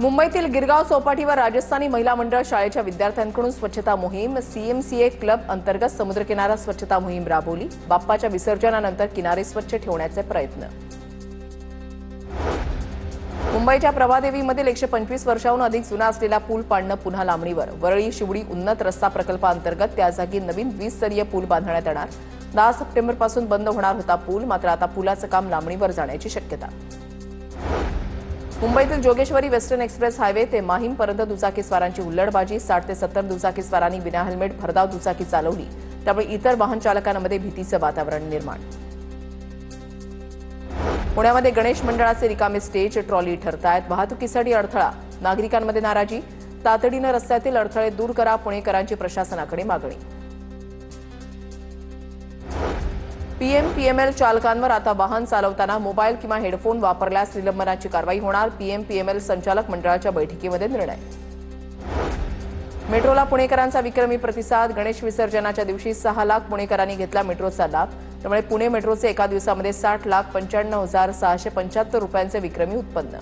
मुंबईतील गिरगाव चौपाटीवर राजस्थानी महिला मंडळ शाळेच्या विद्यार्थ्यांकडून स्वच्छता मोहीम सीएमसीए क्लब अंतर्गत समुद्रकिनारा स्वच्छता मोहीम राबवली। बाप्पाच्या विसर्जनानंतर किनारे स्वच्छ ठेवण्याचे प्रयत्न। मुंबईच्या प्रभादेवीमधील 125 वर्षांहून अधिक जुना असलेला पूल पाडणं पुन्हा लांबणीवर। वरळी शिवडी उन्नत रस्ता प्रकल्पाअंतर्गत त्या जागी नवीन 20 स्तरीय पूल बांधण्यात येणार। 10 सप्टेंबरपासून बंद होणार होता पूल, मात्र आता पुलाचं काम लांबणीवर जाण्याची शक्यता। मुंबईतील जोगेश्वरी वेस्टर्न एक्सप्रेस हायवे ते माहीमपर्यंत दुचाकीस्वारांची हुल्लडबाजी। 60 ते 70 दुचाकीस्वारांनी विना हेल्मेट भरधाव दुचाकी चालवली, त्यामुळे इतर वाहन चालकांमध्ये भीतीचं वातावरण निर्माण। पुण्यामध्ये गणेश मंडळाचे रिकामे स्टेज ट्रॉली ठरतायत। वाहतुकीसाठी अडथळा, नागरिकांमध्ये नाराजी। तातडीनं रस्त्यातील अडथळे दूर करा, पुणेकरांची प्रशासनाकडे मागणी। पीएमपीएमएल चालकांवर आता वाहन चालवताना मोबाईल किंवा हेडफोन वापरल्यास निलंबनाची कारवाई होणार। पीएमपीएमएल संचालक मंडळाच्या बैठकीमध्ये निर्णय। मेट्रोला पुणेकरांचा विक्रमी प्रतिसाद। गणेश विसर्जनाच्या दिवशी 6 लाख पुणेकरांनी घेतला मेट्रोचा लाभ, त्यामुळे पुणे मेट्रोचे एका दिवसामध्ये 60,95,675 रुपयांचे विक्रमी उत्पन्न।